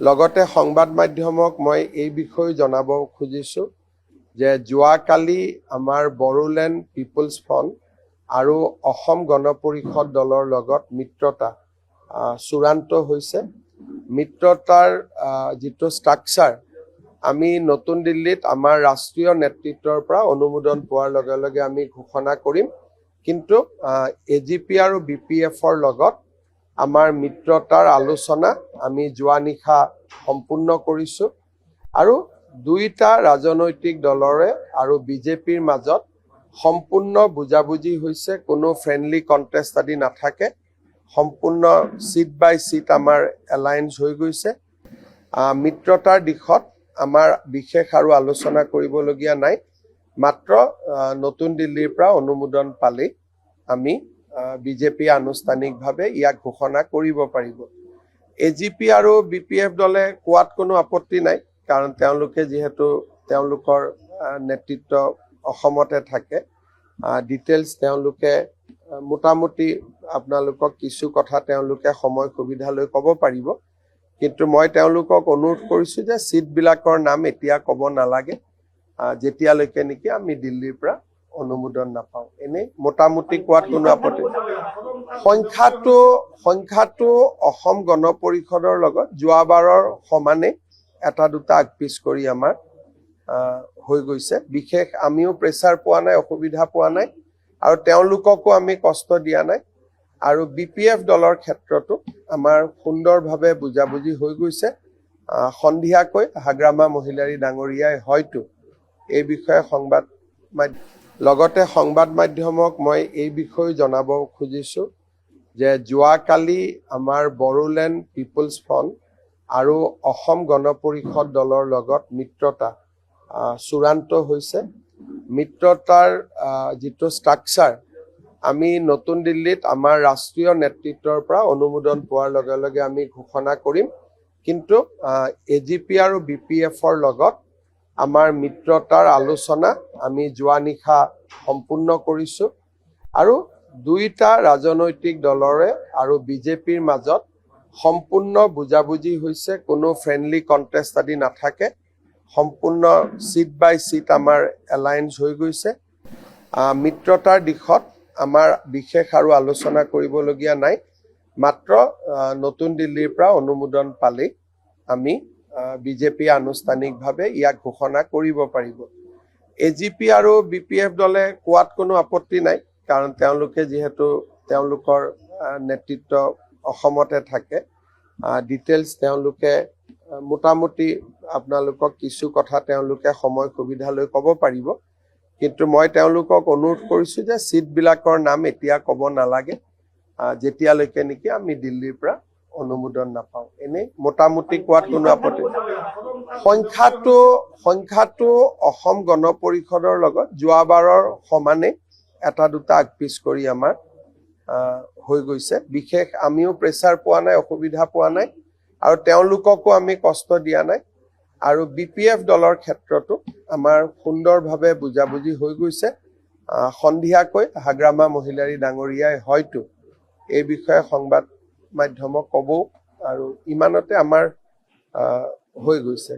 লগতে সংবাদ মাধ্যমক মই এই বিষয়ে জনাব খুজিছো যে যোৱাকালি আমাৰ বড়োলেণ্ড পিপলছ ফ্ৰণ্ট আৰু অসম গণ পৰিষদ দলৰ লগত মিত্ৰতা চূড়ান্ত হৈছে। মিত্ৰতাৰ যিটো ষ্ট্ৰাকচাৰ আমি নতুন দিল্লীত আমাৰ ৰাষ্ট্ৰীয় নেতৃত্বৰ পৰা অনুমোদন পোৱাৰ লগে লগে আমি ঘোষণা কৰিম। কিন্তু এজিপি আৰু বিপিএফৰ লগত আমাৰ মিত্ৰতাৰ আলোচনা আমি যোৱা নিশা সম্পূৰ্ণ কৰিছোঁ আৰু দুইটা ৰাজনৈতিক দলৰে আৰু বিজেপিৰ মাজত সম্পূৰ্ণ বুজাবুজি হৈছে। কোনো ফ্ৰেণ্ডলি কণ্টেষ্ট আদি নাথাকে, সম্পূৰ্ণ চিট বাই চিট আমাৰ এলায়েন্স হৈ গৈছে। মিত্ৰতাৰ দিশত আমাৰ বিশেষ আৰু আলোচনা কৰিবলগীয়া নাই, মাত্ৰ নতুন দিল্লীৰ পৰা অনুমোদন পালেই আমি বিজেপি আনুষ্ঠানিকভাৱে ইয়াক ঘোষণা কৰিব পাৰিব। এজিপি আৰু বিপিএফ দলে কোৱাত কোনো আপত্তি নাই, কাৰণ তেওঁলোকে যিহেতু তেওঁলোকৰ নেতৃত্ব অসমতে থাকে। ডিটেইলছ তেওঁলোকে মোটামুটি আপোনালোকক কিছু কথা তেওঁলোকে সময় সুবিধা লৈ ক'ব পাৰিব। কিন্তু মই তেওঁলোকক অনুৰোধ কৰিছোঁ যে চিটবিলাকৰ নাম এতিয়া ক'ব নালাগে, যেতিয়ালৈকে নেকি আমি দিল্লীৰ পৰা অনুমোদন নাপাওঁ। এনেই মোটামুটি কোৱাত কোনো আপত্তি। সংখ্যাটো অসম গণ পৰিষদৰ লগত যোৱাবাৰৰ সমানে এটা দুটা আগপিছ কৰি আমাৰ হৈ গৈছে। বিশেষ আমিও প্ৰেছাৰ পোৱা নাই, অসুবিধা পোৱা নাই আৰু তেওঁলোককো আমি কষ্ট দিয়া নাই। আৰু বিপিএফ দলৰ ক্ষেত্ৰতো আমাৰ সুন্দৰভাৱে বুজাবুজি হৈ গৈছে। সন্ধিয়াকৈ হাগ্ৰামা মহিলাৰী ডাঙৰীয়াই হয়তো এই বিষয়ে লগতে সংবাদ মাধ্যমক মই এই বিষয়ে জনাব খুজিছোঁ যে যোৱাকালি আমাৰ বড়োলেণ্ড পিপলছ ফ্ৰণ্ট আৰু অসম গণ পৰিষদ দলৰ লগত মিত্ৰতা চূড়ান্ত হৈছে। মিত্ৰতাৰ যিটো ষ্ট্ৰাকচাৰ আমি নতুন দিল্লীত আমাৰ ৰাষ্ট্ৰীয় নেতৃত্বৰ পৰা অনুমোদন পোৱাৰ লগে লগে আমি ঘোষণা কৰিম। কিন্তু এজিপি আৰু বিপিএফৰ লগত আমাৰ মিত্ৰতাৰ আলোচনা আমি যোৱা নিশা সম্পূৰ্ণ কৰিছোঁ আৰু দুইটা ৰাজনৈতিক দলৰে আৰু বিজেপিৰ মাজত সম্পূৰ্ণ বুজাবুজি হৈছে। কোনো ফ্ৰেণ্ডলি কণ্টেষ্ট আদি নাথাকে, সম্পূৰ্ণ চিট বাই চিট আমাৰ এলায়েন্স হৈ গৈছে। মিত্ৰতাৰ দিশত আমাৰ বিশেষ আৰু আলোচনা কৰিবলগীয়া নাই, মাত্ৰ নতুন দিল্লীৰ পৰা অনুমোদন পালেই আমি বিজেপি আনুষ্ঠানিকভাৱে ইয়াক ঘোষণা কৰিব পাৰিব। এজিপি আৰু বিপিএফ দলে কোৱাত কোনো আপত্তি নাই, কাৰণ তেওঁলোকে যিহেতু তেওঁলোকৰ নেতৃত্ব অসমতে থাকে। ডিটেইলছ তেওঁলোকে মোটামুটি আপোনালোকক কিছু কথা তেওঁলোকে সময় সুবিধা লৈ ক'ব পাৰিব। কিন্তু মই তেওঁলোকক অনুৰোধ কৰিছোঁ যে চিটবিলাকৰ নাম এতিয়া ক'ব নালাগে, যেতিয়ালৈকে নেকি আমি দিল্লীৰ পৰা অনুমোদন নাপাওঁ। এনেই মোটামুটি কোৱাত কোনো আপত্তি। সংখ্যাটো অসম গণ পৰিষদৰ লগত যোৱাবাৰৰ সমানে এটা দুটা আগপিছ কৰি আমাৰ হৈ গৈছে। বিশেষ আমিও প্ৰেছাৰ পোৱা নাই, অসুবিধা পোৱা নাই আৰু তেওঁলোককো আমি কষ্ট দিয়া নাই। আৰু বিপিএফ দলৰ ক্ষেত্ৰতো আমাৰ সুন্দৰভাৱে বুজাবুজি হৈ গৈছে। সন্ধিয়াকৈ হাগ্ৰামা মহিলাৰী ডাঙৰীয়াই হয়তো এই বিষয়ে সংবাদ মাধ্যমক ক'ব আৰু ইমানতে আমাৰ হৈ গৈছে।